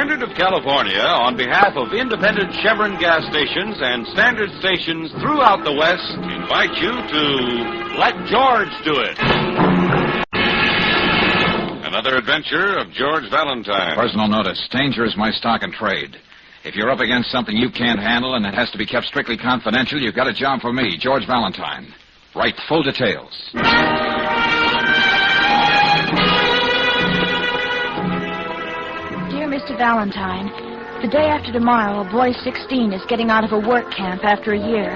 Standard of California, on behalf of independent Chevron gas stations and standard stations throughout the West, invite you to Let George Do It. Another adventure of George Valentine. Personal notice. Danger is my stock and trade. If you're up against something you can't handle and it has to be kept strictly confidential, you've got a job for me, George Valentine. Write full details. Dear Mr. Valentine, the day after tomorrow, a boy 16 is getting out of a work camp after a year.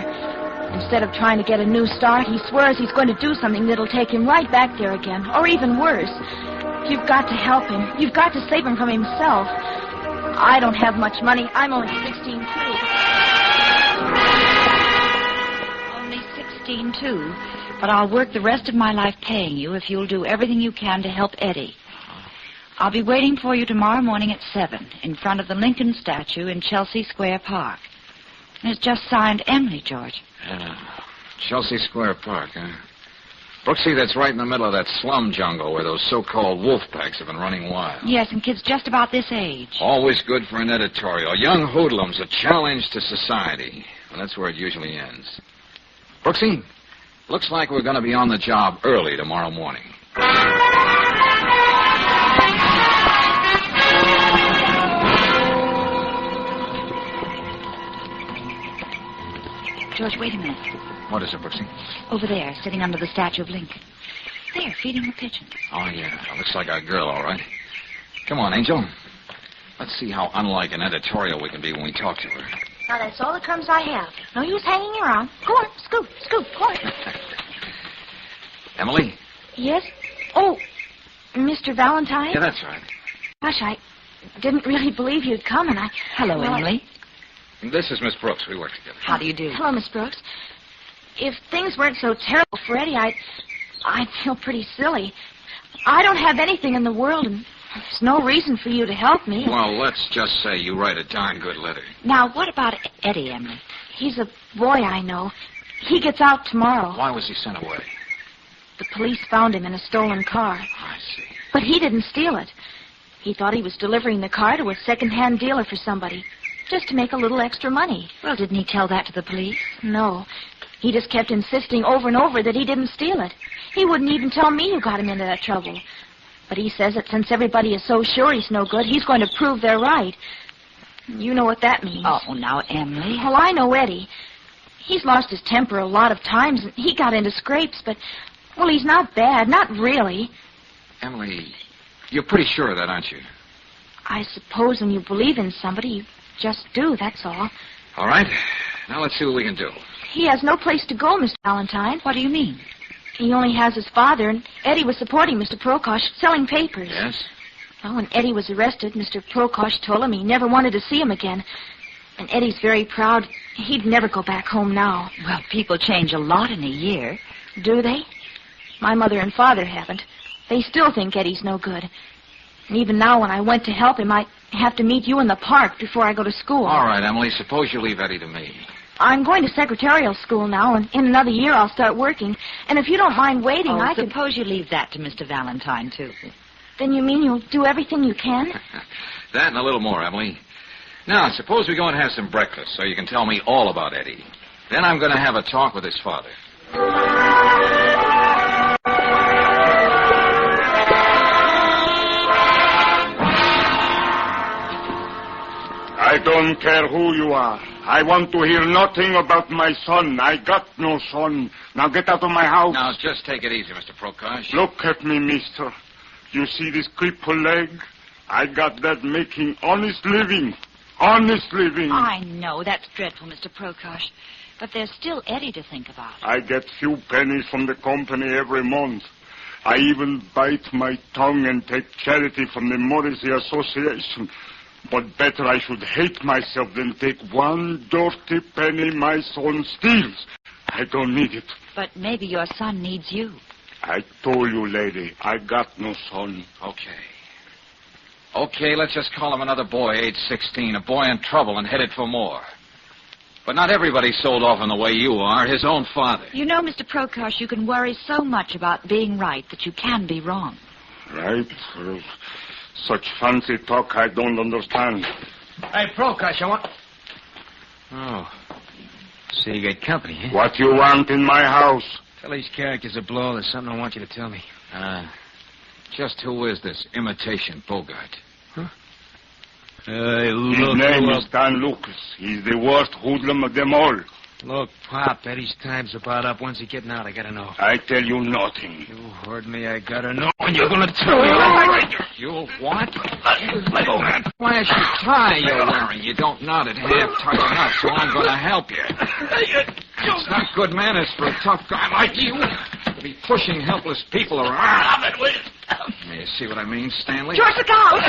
Instead of trying to get a new start, he swears he's going to do something that'll take him right back there again, or even worse. You've got to help him. You've got to save him from himself. I don't have much money. I'm only 16, too. Only 16, too. But I'll work the rest of my life paying you if you'll do everything you can to help Eddie. I'll be waiting for you tomorrow morning at 7 in front of the Lincoln statue in Chelsea Square Park. And it's just signed Emily, George. Chelsea Square Park, huh? Brooksy, that's right in the middle of that slum jungle where those so-called wolf packs have been running wild. Yes, and kids just about this age. Always good for an editorial. Young hoodlums, a challenge to society. Well, that's where it usually ends. Brooksy, looks like we're going to be on the job early tomorrow morning. George, wait a minute. What is it, Brooksy? Over there, sitting under the statue of Lincoln. There, feeding the pigeons. Oh, yeah. Looks like our girl, all right. Come on, Angel. Let's see how unlike an editorial we can be when we talk to her. Now, that's all the crumbs I have. No use hanging around. Go on, scoop, go on. Emily? Yes? Oh, Mr. Valentine? Yeah, that's right. Gosh, I didn't really believe you'd come, and Hello, Emily. This is Miss Brooks. We work together. How do you do? Hello, Miss Brooks. If things weren't so terrible for Eddie, I'd feel pretty silly. I don't have anything in the world, and there's no reason for you to help me. Well, let's just say you write a darn good letter. Now, what about Eddie, Emily? He's a boy I know. He gets out tomorrow. Why was he sent away? The police found him in a stolen car. I see. But he didn't steal it. He thought he was delivering the car to a second-hand dealer for somebody, just to make a little extra money. Well, didn't he tell that to the police? No. He just kept insisting over and over that he didn't steal it. He wouldn't even tell me who got him into that trouble. But he says that since everybody is so sure he's no good, he's going to prove they're right. You know what that means. Oh, now, Emily. Well, I know Eddie. He's lost his temper a lot of times, and he got into scrapes, but, well, he's not bad. Not really. Emily, you're pretty sure of that, aren't you? I suppose when you believe in somebody, you just do, that's all. All right. Now let's see what we can do. He has no place to go, Mr. Valentine. What do you mean? He only has his father, and Eddie was supporting Mr. Prokosh, selling papers. Yes? Well, when Eddie was arrested, Mr. Prokosh told him he never wanted to see him again. And Eddie's very proud. He'd never go back home now. Well, people change a lot in a year. Do they? My mother and father haven't. They still think Eddie's no good. And even now, when I went to help him, I have to meet you in the park before I go to school. All right, Emily, suppose you leave Eddie to me. I'm going to secretarial school now, and in another year I'll start working. And if you don't mind waiting, I could... suppose you leave that to Mr. Valentine, too. Then you mean you'll do everything you can? That and a little more, Emily. Now, suppose we go and have some breakfast so you can tell me all about Eddie. Then I'm going to have a talk with his father. I don't care who you are. I want to hear nothing about my son. I got no son. Now get out of my house. Now, just take it easy, Mr. Prokosh. Look at me, mister. You see this crippled leg? I got that making honest living. Honest living. I know. That's dreadful, Mr. Prokosh. But there's still Eddie to think about. I get few pennies from the company every month. I even bite my tongue and take charity from the Morrissey Association. But better I should hate myself than take one dirty penny my son steals. I don't need it. But maybe your son needs you. I told you, lady, I got no son. Okay, let's just call him another boy, age 16, a boy in trouble and headed for more. But not everybody's sold off in the way you are, his own father. You know, Mr. Prokosh, you can worry so much about being right that you can be wrong. Right? Such fancy talk I don't understand. Hey, Prokosh, I want... Oh. So you got company, huh? What you want in my house? Tell these characters a blow. There's something I want you to tell me. Just who is this imitation Bogart? His name is Dan Lucas. He's the worst hoodlum of them all. Look, Pop, Eddie's time's about up. When's he getting out? I gotta know. I tell you nothing. You heard me. I gotta know. And you're gonna tell me. You what? Let go, man. Flashy tie you're wearing. You don't knot it half tight enough, so I'm gonna help you. It's not good manners for a tough guy like you to be pushing helpless people around. You see what I mean, Stanley? George, look out!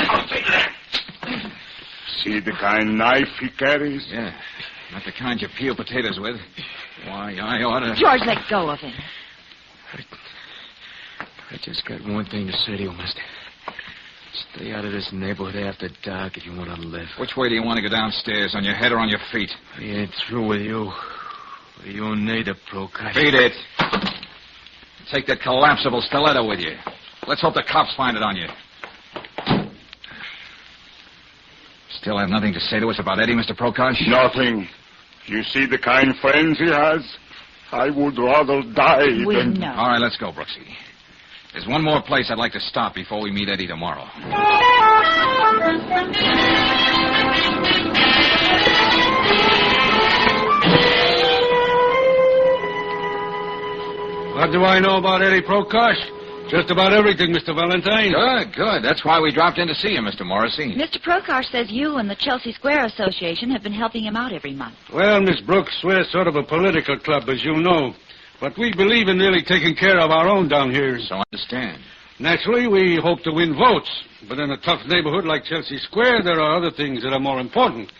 See the kind knife he carries? Yeah. Not the kind you peel potatoes with. Why, I ought to... George, let go of him. I just got one thing to say to you, mister. Stay out of this neighborhood after dark if you want to live. Which way do you want to go downstairs, on your head or on your feet? I ain't through with you. You need a Prokosh. Beat it. Take that collapsible stiletto with you. Let's hope the cops find it on you. Still have nothing to say to us about Eddie, Mr. Prokosh? Nothing. You see the kind friends he has? I would rather die We than... know. All right, let's go, Brooksy. There's one more place I'd like to stop before we meet Eddie tomorrow. What do I know about Eddie Prokosh? Just about everything, Mr. Valentine. Good. That's why we dropped in to see you, Mr. Morrissey. Mr. Prokosh says you and the Chelsea Square Association have been helping him out every month. Well, Miss Brooks, we're sort of a political club, as you know. But we believe in really taking care of our own down here. So I understand. Naturally, we hope to win votes. But in a tough neighborhood like Chelsea Square, there are other things that are more important.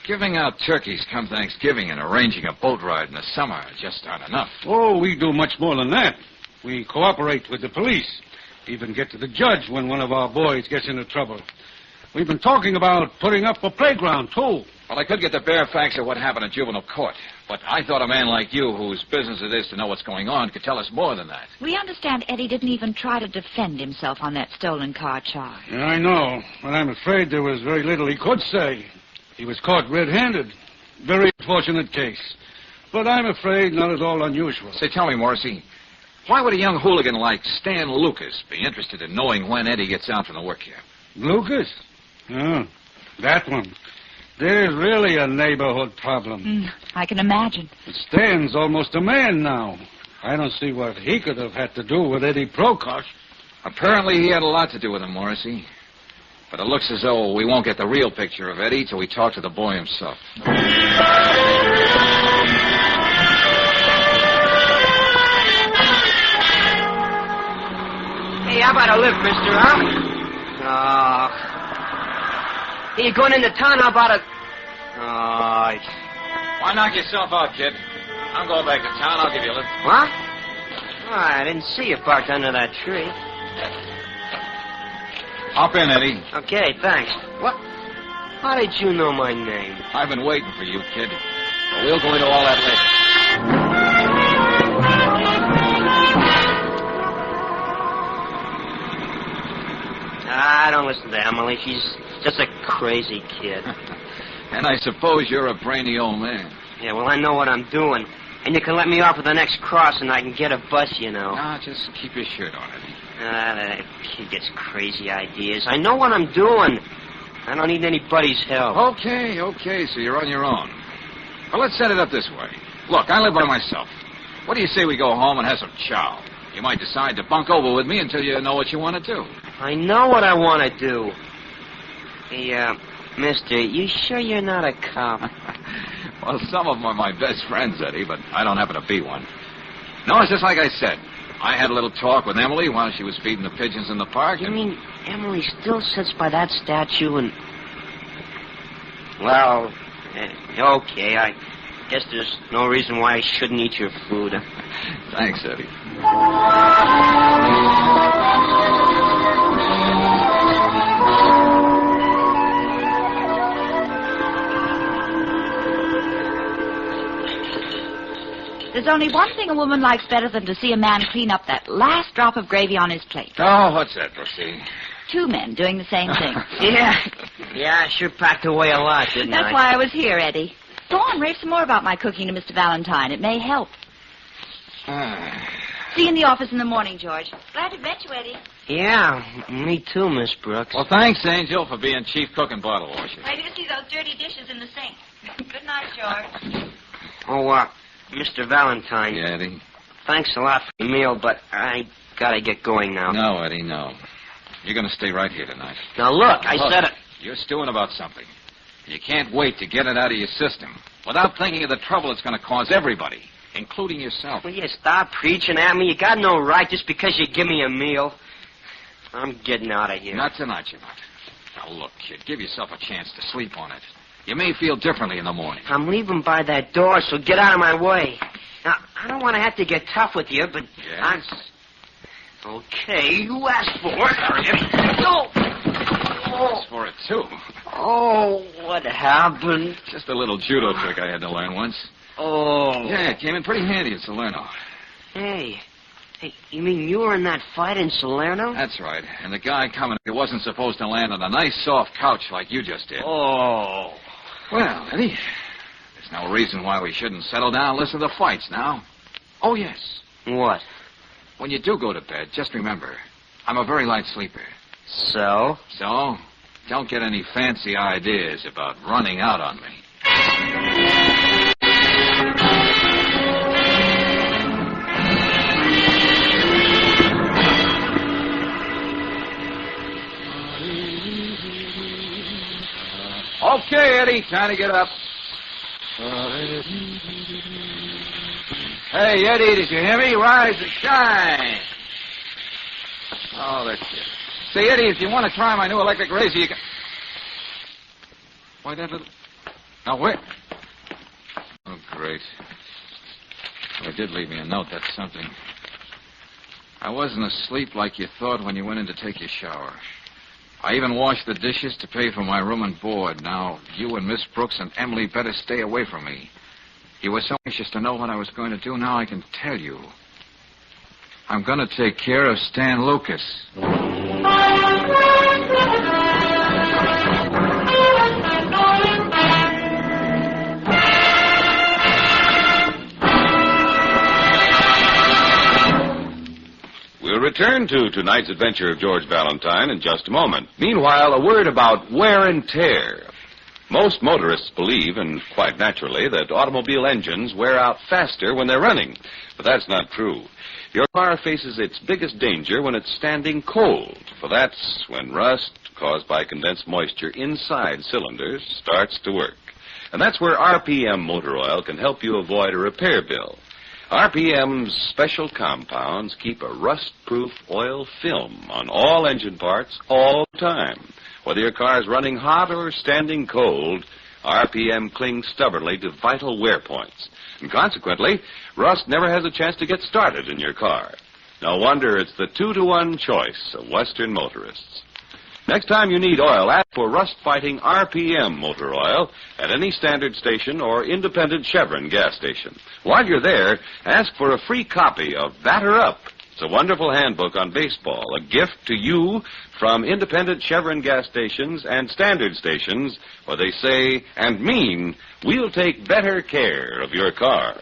Giving out turkeys come Thanksgiving and arranging a boat ride in the summer just aren't enough. Oh, we do much more than that. We cooperate with the police. Even get to the judge when one of our boys gets into trouble. We've been talking about putting up a playground, too. Well, I could get the bare facts of what happened at juvenile court. But I thought a man like you, whose business it is to know what's going on, could tell us more than that. We understand Eddie didn't even try to defend himself on that stolen car charge. Yeah, I know. But I'm afraid there was very little he could say. He was caught red-handed. Very unfortunate case. But I'm afraid not at all unusual. Say, tell me, Morrissey, why would a young hooligan like Stan Lucas be interested in knowing when Eddie gets out from the work camp? Lucas? Oh, that one. There's really a neighborhood problem. I can imagine. Stan's almost a man now. I don't see what he could have had to do with Eddie Prokosh. Apparently he had a lot to do with him, Morrissey. But it looks as though we won't get the real picture of Eddie till we talk to the boy himself. Hey, how about a lift, mister, huh? Hey, you going into town? How about a... Why knock yourself out, kid? I'm going back to town. I'll give you a lift. What? Oh, I didn't see you parked under that tree. Hop in, Eddie. Okay, thanks. What? How did you know my name? I've been waiting for you, kid. But we'll go into all that later. Don't listen to Emily. She's just a crazy kid. And I suppose you're a brainy old man. Yeah, well, I know what I'm doing. And you can let me off at the next cross and I can get a bus, you know. Nah, just keep your shirt on, Eddie. That kid gets crazy ideas. I know what I'm doing. I don't need anybody's help. Okay, so you're on your own. Well, let's set it up this way. Look, I live by myself. What do you say we go home and have some chow? You might decide to bunk over with me until you know what you want to do. I know what I want to do. Hey, mister, you sure you're not a cop? Well, some of them are my best friends, Eddie, but I don't happen to be one. No, it's just like I said. I had a little talk with Emily while she was feeding the pigeons in the park. You mean Emily still sits by that statue and... Well, okay, I guess there's no reason why I shouldn't eat your food. Thanks, Eddie. There's only one thing a woman likes better than to see a man clean up that last drop of gravy on his plate. Oh, what's that, Brooksy? two men doing the same thing. Yeah, I sure packed away a lot, didn't I? That's why I was here, Eddie. Go on, rave some more about my cooking to Mr. Valentine. It may help. See you in the office in the morning, George. Glad to meet you, Eddie. Yeah, me too, Miss Brooks. Well, thanks, Angel, for being chief cook and bottle washer. Ready to see those dirty dishes in the sink. Good night, George. Oh, Mr. Valentine. Yeah, Eddie? Thanks a lot for the meal, but I gotta get going now. No, Eddie, no. You're going to stay right here tonight. Now, look, I said it. You're stewing about something. You can't wait to get it out of your system without thinking of the trouble it's going to cause everybody, including yourself. Will you stop preaching at me? You got no right just because you give me a meal. I'm getting out of here. Not tonight, you're not. Now, look, kid, give yourself a chance to sleep on it. You may feel differently in the morning. I'm leaving by that door, so get out of my way. Now, I don't want to have to get tough with you, but Yes? Okay, you asked for it. No! Asked for it, too. Oh, what happened? Just a little judo trick I had to learn once. Oh. Yeah, it came in pretty handy at Salerno. Hey, you mean you were in that fight in Salerno? That's right. And the guy coming, it wasn't supposed to land on a nice, soft couch like you just did. Oh. Well, Eddie, there's no reason why we shouldn't settle down and listen to the fights now. Oh, yes. What? When you do go to bed, just remember, I'm a very light sleeper. So? So, don't get any fancy ideas about running out on me. Okay, Eddie, time to get up. Hey, Eddie, did you hear me? Rise and shine. Oh, that's it. Say, Eddie, if you want to try my new electric razor, you can... Why, that little... Now, wait. Oh, great. Well, it did leave me a note. That's something. I wasn't asleep like you thought when you went in to take your shower. I even washed the dishes to pay for my room and board. Now, you and Miss Brooks and Emily better stay away from me. You were so anxious to know what I was going to do. Now I can tell you. I'm going to take care of Stan Lucas. We'll return to tonight's adventure of George Valentine in just a moment. Meanwhile, a word about wear and tear. Most motorists believe, and quite naturally, that automobile engines wear out faster when they're running. But that's not true. Your car faces its biggest danger when it's standing cold, for that's when rust caused by condensed moisture inside cylinders starts to work. And that's where RPM motor oil can help you avoid a repair bill. RPM's special compounds keep a rust-proof oil film on all engine parts all the time. Whether your car's running hot or standing cold, RPM clings stubbornly to vital wear points. And consequently, rust never has a chance to get started in your car. No wonder it's the 2-to-1 choice of Western motorists. Next time you need oil, ask for rust-fighting RPM motor oil at any standard station or independent Chevron gas station. While you're there, ask for a free copy of Batter Up. It's a wonderful handbook on baseball, a gift to you from independent Chevron gas stations and standard stations where they say and mean, we'll take better care of your car.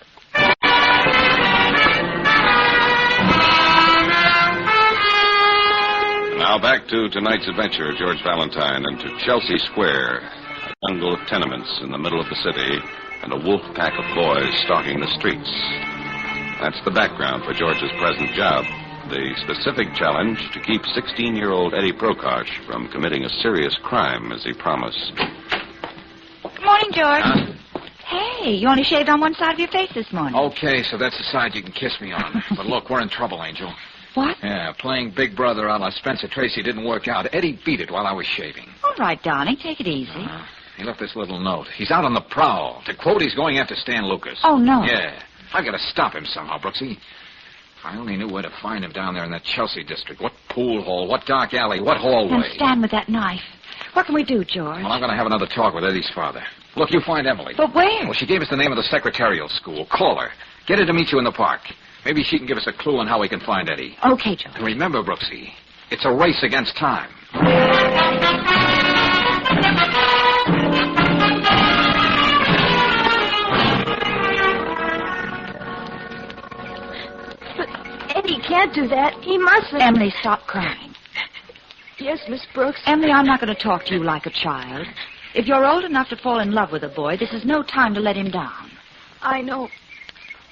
Now back to tonight's adventure of George Valentine and to Chelsea Square, a jungle of tenements in the middle of the city and a wolf pack of boys stalking the streets. That's the background for George's present job, the specific challenge to keep 16-year-old Eddie Prokosh from committing a serious crime as he promised. Good morning, George. Hey, you only shaved on one side of your face this morning. Okay, so that's the side you can kiss me on. But look, we're in trouble, Angel. What? Yeah, playing Big Brother a la Spencer Tracy didn't work out. Eddie beat it while I was shaving. All right, darling, take it easy. He left this little note. He's out on the prowl. To quote, he's going after Stan Lucas. Oh, no. Yeah. I've got to stop him somehow, Brooksy. If I only knew where to find him down there in that Chelsea district. What pool hall, what dark alley, what hallway. And Stan with that knife. What can we do, George? Well, I'm going to have another talk with Eddie's father. Look, you find Emily. But where? Well, she gave us the name of the secretarial school. Call her. Get her to meet you in the park. Maybe she can give us a clue on how we can find Eddie. Okay, George. And remember, Brooksy, It's a race against time. But Eddie can't do that. He mustn't. Emily, stop crying. Yes, Miss Brooks. Emily, I'm not going to talk to you like a child. If you're old enough to fall in love with a boy, this is no time to let him down. I know.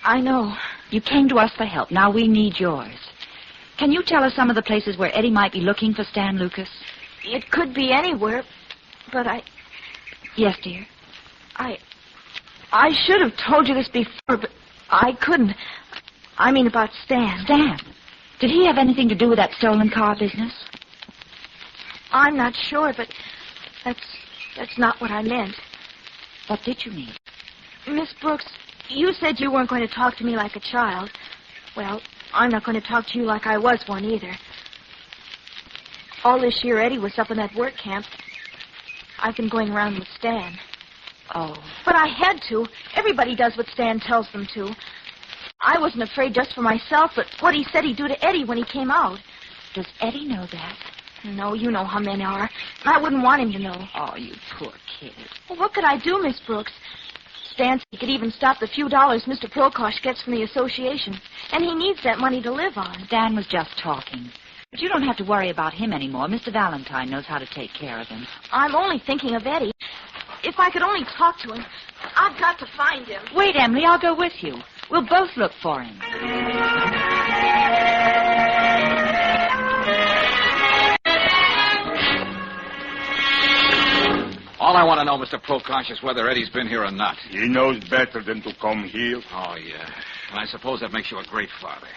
I know. You came to us for help. Now we need yours. Can you tell us some of the places where Eddie might be looking for Stan Lucas? It could be anywhere, but Yes, dear. I should have told you this before, but I couldn't. I mean about Stan. Stan? Did he have anything to do with that stolen car business? I'm not sure, but that's not what I meant. What did you mean? Miss Brooks, you said you weren't going to talk to me like a child. Well, I'm not going to talk to you like I was one either. All this year, Eddie was up in that work camp. I've been going around with Stan. Oh. But I had to. Everybody does what Stan tells them to. I wasn't afraid just for myself, but what he said he'd do to Eddie when he came out. Does Eddie know that? No, you know how men are. I wouldn't want him to know. Oh, you poor kid. Well, what could I do, Miss Brooks? Stan said he could even stop the few dollars Mr. Prokosh gets from the association. And he needs that money to live on. Dan was just talking. But you don't have to worry about him anymore. Mr. Valentine knows how to take care of him. I'm only thinking of Eddie. If I could only talk to him, I've got to find him. Wait, Emily, I'll go with you. We'll both look for him. All I want to know, Mr. Prokosh, is whether Eddie's been here or not. He knows better than to come here. Oh, yeah. And I suppose that makes you a great father.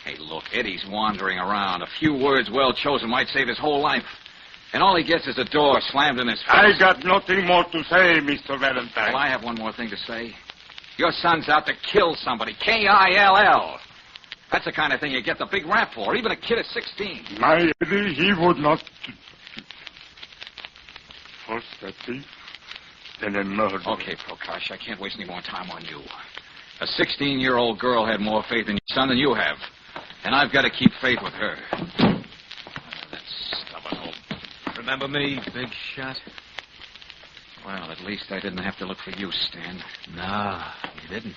Hey, look, Eddie's wandering around. A few words well chosen might save his whole life. And all he gets is a door slammed in his face. I got nothing more to say, Mr. Valentine. Well, I have one more thing to say. Your son's out to kill somebody. Kill. That's the kind of thing you get the big rap for, even a kid of 16. My Eddie, he would not... First a thief, then a murderer. Okay, Prokosh, I can't waste any more time on you. A 16-year-old girl had more faith in your son than you have. And I've got to keep faith with her. That stubborn old... Remember me, big shot? Well, at least I didn't have to look for you, Stan. No, you didn't.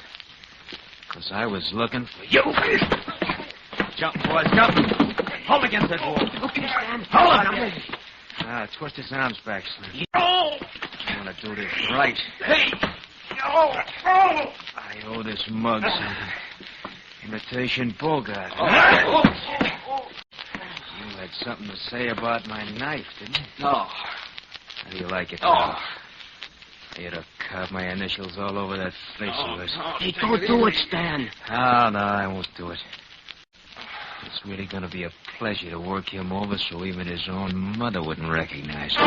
Because I was looking for you. Jump, boys, jump. Hold against that wall. Okay, Stan. Hold on. Twist his arms back, Slim. No! I want to do this right. Hey! No! Oh! I owe this mug something. Imitation Bogart. Oh. You had something to say about my knife, didn't you? No. How do you like it? Oh. You'd have carved my initials all over that face of yours. Hey, don't do it, Stan. No, I won't do it. It's really going to be a pleasure to work him over so even his own mother wouldn't recognize him.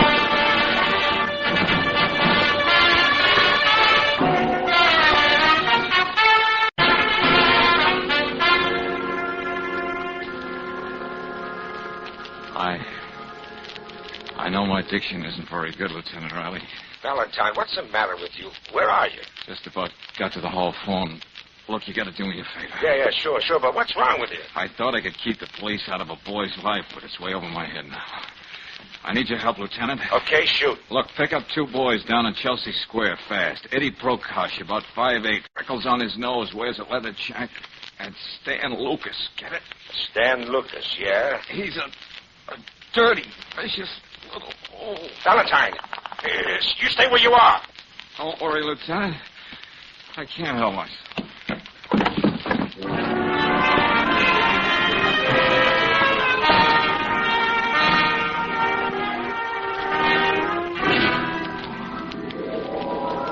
I know my diction isn't very good, Lieutenant Riley. Valentine, what's the matter with you? Where are you? Just about got to the hall phone. Look, you got to do me a favor. Yeah, sure. But what's wrong with you? I thought I could keep the police out of a boy's life, but it's way over my head now. I need your help, Lieutenant. Okay, shoot. Look, pick up 2 boys down in Chelsea Square fast. Eddie Prokosh, about 5'8", freckles on his nose, wears a leather jacket. And Stan Lucas, get it? Stan Lucas, yeah? He's a dirty, vicious little... Oh. Valentine, you stay where you are. Don't worry, Lieutenant. I can't help myself.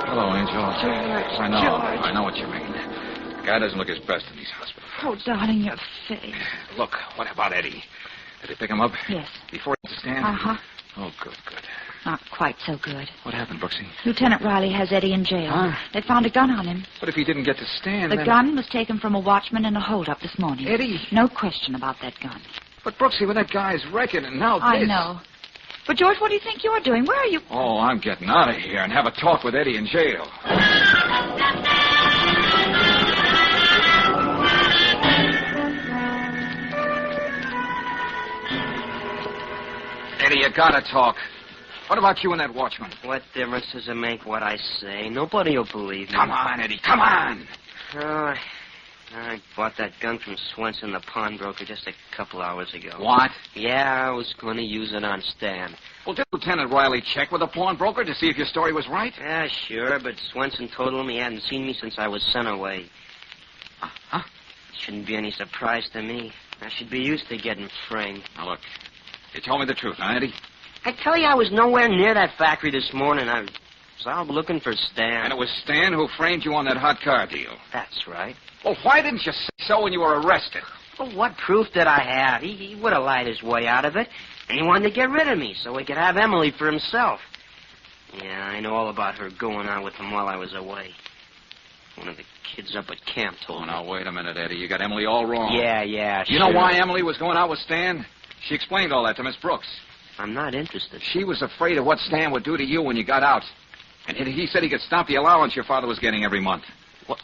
Hello, Angel. George, I know what you mean. The guy doesn't look his best in these hospitals. Oh, darling, your face. Look, what about Eddie? Did they pick him up? Yes. Before he had to stand? Uh-huh. Oh, good. Not quite so good. What happened, Brooksy? Lieutenant Riley has Eddie in jail. Huh? They found a gun on him. But if he didn't get to stand, The gun was taken from a watchman in a holdup this morning. Eddie? No question about that gun. But, Brooksy, when that guy's wrecking and now I this... know. But, George, what do you think you're doing? Where are you? Oh, I'm getting out of here and have a talk with Eddie in jail. Eddie, you gotta talk. What about you and that watchman? What difference does it make what I say? Nobody will believe me. Come on, Eddie, come on. Oh, I bought that gun from Swenson, the pawnbroker, just a couple hours ago. What? Yeah, I was going to use it on Stan. Well, did Lieutenant Riley check with the pawnbroker to see if your story was right? Yeah, sure, but Swenson told him he hadn't seen me since I was sent away. Huh? Shouldn't be any surprise to me. I should be used to getting framed. Now, look, you told me the truth, huh, Eddie? I tell you, I was nowhere near that factory this morning. I was out looking for Stan. And it was Stan who framed you on that hot car deal. That's right. Well, why didn't you say so when you were arrested? Well, what proof did I have? He would have lied his way out of it. And he wanted to get rid of me so he could have Emily for himself. Yeah, I know all about her going on with him while I was away. One of the kids up at camp told me. Now, wait a minute, Eddie. You got Emily all wrong. Yeah, You know why Emily was going out with Stan? She explained all that to Miss Brooks. I'm not interested. She was afraid of what Stan would do to you when you got out. And he said he could stop the allowance your father was getting every month. What?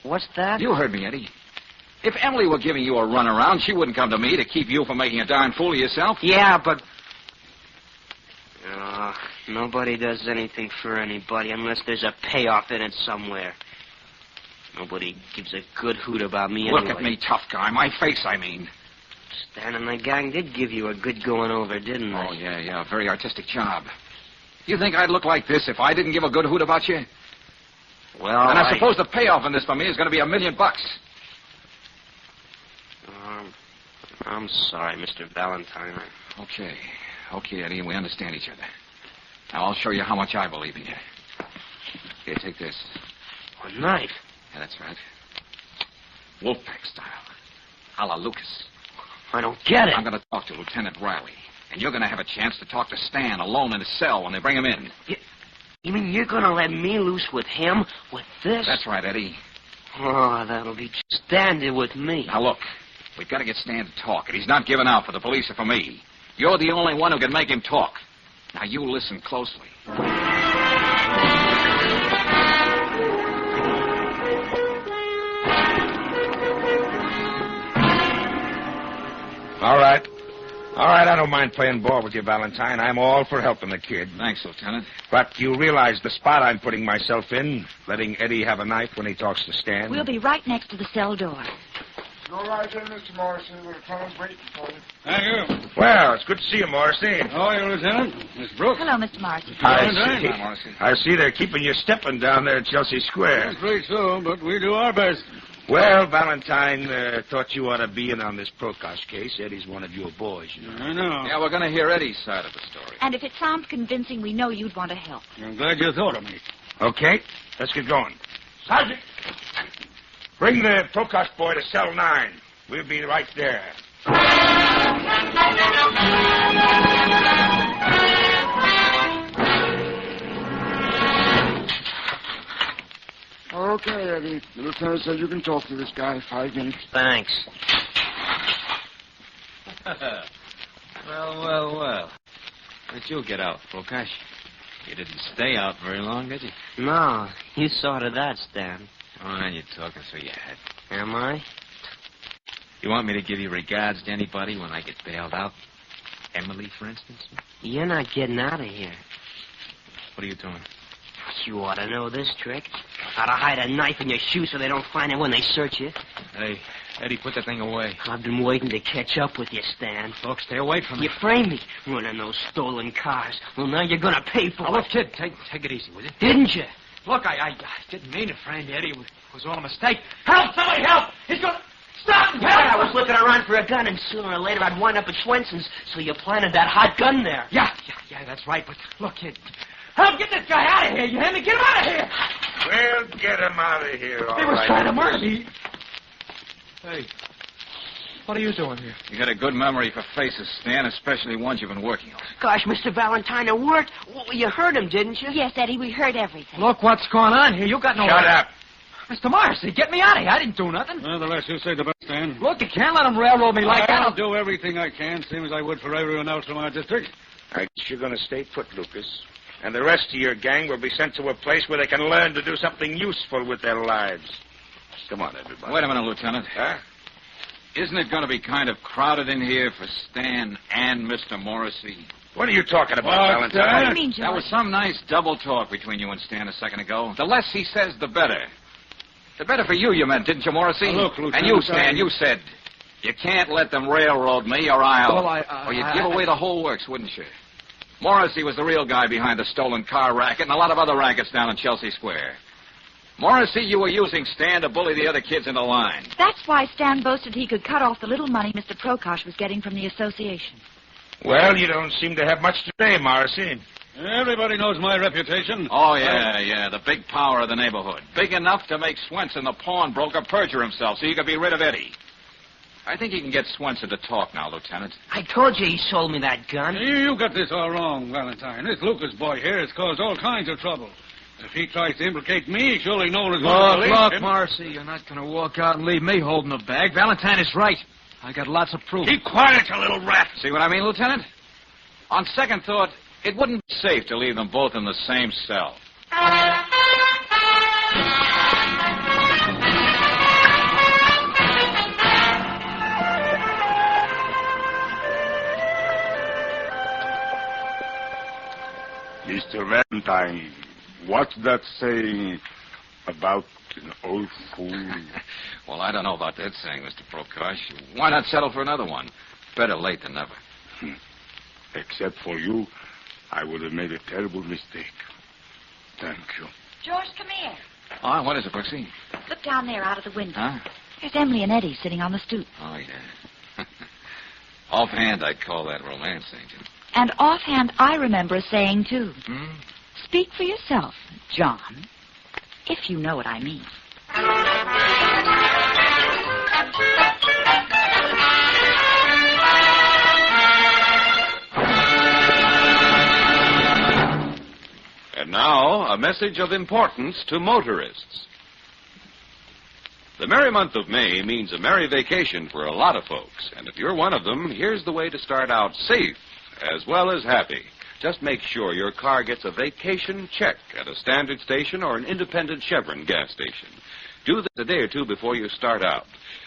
What's that? You heard me, Eddie. If Emily were giving you a runaround, she wouldn't come to me to keep you from making a darn fool of yourself. Yeah, but... Oh, nobody does anything for anybody unless there's a payoff in it somewhere. Nobody gives a good hoot about me anyway. Look at me, tough guy. My face, I mean. Stan and the gang did give you a good going over, didn't they? Oh, yeah. Very artistic job. You think I'd look like this if I didn't give a good hoot about you? Well, and I suppose the payoff in this for me is going to be $1 million. I'm sorry, Mr. Valentine. Okay, Eddie, we understand each other. Now, I'll show you how much I believe in you. Here, take this. A knife? Yeah, that's right. Wolfpack style. A la Lucas. I don't get it. I'm going to talk to Lieutenant Riley. And you're going to have a chance to talk to Stan alone in his cell when they bring him in. You mean you're going to let me loose with him? With this? That's right, Eddie. Oh, that'll be standing with me. Now, look. We've got to get Stan to talk, and he's not giving out for the police or for me. You're the only one who can make him talk. Now, you listen closely. All right, I don't mind playing ball with you, Valentine. I'm all for helping the kid. Thanks, Lieutenant. But you realize the spot I'm putting myself in, letting Eddie have a knife when he talks to Stan? We'll be right next to the cell door. All right, then, Mr. Morrison. We're waiting for you. Thank you. Well, it's good to see you, Morrissey. How are you, Lieutenant? Miss Brooks? Hello, Mr. Morrison. I see they're keeping you stepping down there at Chelsea Square. I'm afraid so, but we do our best. Well, Valentine thought you ought to be in on this Prokosh case. Eddie's one of your boys, you know. I know. Yeah, we're going to hear Eddie's side of the story. And if it sounds convincing, we know you'd want to help. I'm glad you thought of me. Okay, let's get going. Sergeant, bring the Prokosh boy to cell 9. We'll be right there. Okay, Eddie. The lieutenant said you can talk to this guy in 5 minutes. Thanks. Well. Where'd you get out, Prokosh? You didn't stay out very long, did you? No, you saw to that, Stan. Oh, you're talking through your head. Am I? You want me to give you regards to anybody when I get bailed out? Emily, for instance? You're not getting out of here. What are you doing? You ought to know this trick. How to hide a knife in your shoe so they don't find it when they search you. Hey, Eddie, put that thing away. I've been waiting to catch up with you, Stan. Look, stay away from me. You framed me running those stolen cars. Well, now you're going to pay for it. Look, kid, take it easy, will you? Didn't you? Look, I didn't mean to frame you, Eddie. It was all a mistake. Help! Somebody help! He's going to... Stop! Help! I was looking around for a gun, and sooner or later I'd wind up at Swenson's, so you planted that hot gun there. Yeah, that's right. But look, kid, help get this guy out of here. You hear me? Get him out of here. Well, get him out of here, all right. He was trying to murder me. Hey, what are you doing here? You got a good memory for faces, Stan, especially ones you've been working on. Gosh, Mr. Valentine, it worked. Well, you heard him, didn't you? Yes, Eddie, we heard everything. Look what's going on here. You got no... Shut up. Mr. Morrissey, get me out of here. I didn't do nothing. Well, the less you say, the better, Stan. Look, you can't let him railroad me like that. I'll do everything I can, same as I would for everyone else from our district. I guess you're going to stay put, Lucas. And the rest of your gang will be sent to a place where they can learn to do something useful with their lives. Come on, everybody. Wait a minute, Lieutenant. Huh? Isn't it going to be kind of crowded in here for Stan and Mr. Morrissey? What are you talking about, What Valentine? do you mean, George? That was some nice double talk between you and Stan a second ago. The less he says, the better. The better for you meant, didn't you, Morrissey? Look, Lieutenant, and you, Stan, you said, you can't let them railroad me or I'll... Well, or you'd give away the whole works, wouldn't you? Morrissey was the real guy behind the stolen car racket and a lot of other rackets down in Chelsea Square. Morrissey, you were using Stan to bully the other kids into line. That's why Stan boasted he could cut off the little money Mr. Prokosh was getting from the association. Well, you don't seem to have much to say, Morrissey. Everybody knows my reputation. Oh, yeah, the big power of the neighborhood. Big enough to make Swenson, the pawnbroker, perjure himself so he could be rid of Eddie. I think you can get Swenson to talk now, Lieutenant. I told you he sold me that gun. You got this all wrong, Valentine. This Lucas boy here has caused all kinds of trouble. If he tries to implicate me, surely no one is going to believe Look, him. Morrissey, you're not going to walk out and leave me holding the bag. Valentine is right. I got lots of proof. Keep quiet, you little rat. See what I mean, Lieutenant? On second thought, it wouldn't be safe to leave them both in the same cell. Mr. Valentine, what's that saying about an old fool? Well, I don't know about that saying, Mr. Prokosh. Why not settle for another one? Better late than never. Except for you, I would have made a terrible mistake. Thank you. George, come here. Oh, what is it, Brooksy? Look down there out of the window. Huh? There's Emily and Eddie sitting on the stoop. Oh, yeah. Offhand, I'd call that romance, ain't you? And offhand, I remember a saying, too. Hmm? Speak for yourself, John, if you know what I mean. And now, a message of importance to motorists. The merry month of May means a merry vacation for a lot of folks. And if you're one of them, here's the way to start out safe as well as happy. Just make sure your car gets a vacation check at a standard station or an independent Chevron gas station. Do this a day or two before you start out.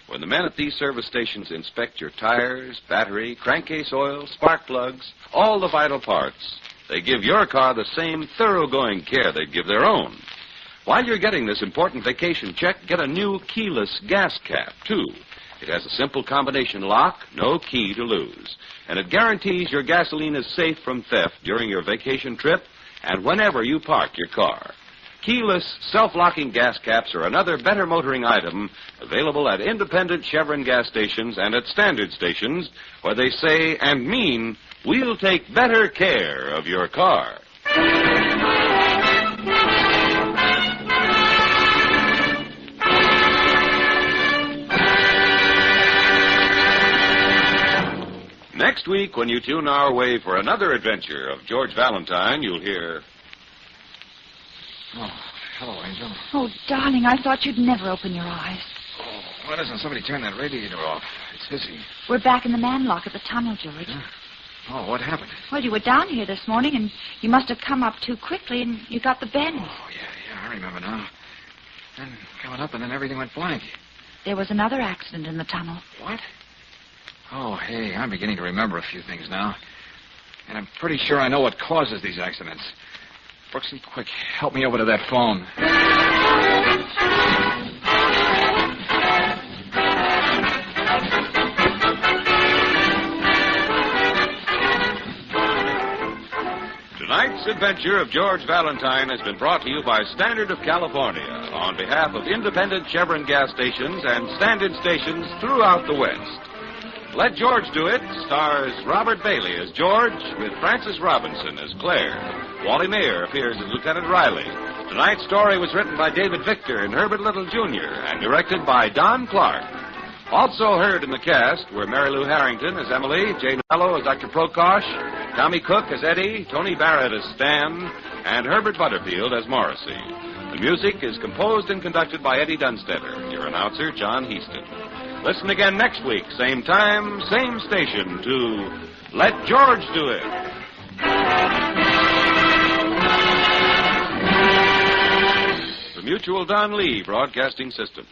When the men at these service stations inspect your tires, battery, crankcase oil, spark plugs, all the vital parts, they give your car the same thoroughgoing care they'd give their own. While you're getting this important vacation check, get a new keyless gas cap, too. It has a simple combination lock, no key to lose. And it guarantees your gasoline is safe from theft during your vacation trip and whenever you park your car. Keyless, self-locking gas caps are another better motoring item available at independent Chevron gas stations and at standard stations where they say and mean, we'll take better care of your car. Next week, when you tune our way for another adventure of George Valentine, you'll hear... Oh, hello, Angel. Oh, darling, I thought you'd never open your eyes. Oh, why doesn't somebody turn that radiator off? It's hissy. We're back in the manlock at the tunnel, George. Oh, what happened? Well, you were down here this morning, and you must have come up too quickly, and you got the bend. Oh, yeah, I remember now. Then coming up, and then everything went blank. There was another accident in the tunnel. What? Oh, hey, I'm beginning to remember a few things now. And I'm pretty sure I know what causes these accidents. Brooksy, quick, help me over to that phone. Tonight's adventure of George Valentine has been brought to you by Standard of California on behalf of independent Chevron gas stations and standard stations throughout the West. Let George Do It stars Robert Bailey as George with Frances Robinson as Claire. Wally Mayer appears as Lieutenant Riley. Tonight's story was written by David Victor and Herbert Little, Jr. and directed by Don Clark. Also heard in the cast were Mary Lou Harrington as Emily, Jane Mello as Dr. Prokosh, Tommy Cook as Eddie, Tony Barrett as Stan, and Herbert Butterfield as Morrissey. The music is composed and conducted by Eddie Dunstetter. Your announcer, John Heaston. Listen again next week, same time, same station, to Let George Do It. The Mutual Don Lee Broadcasting System.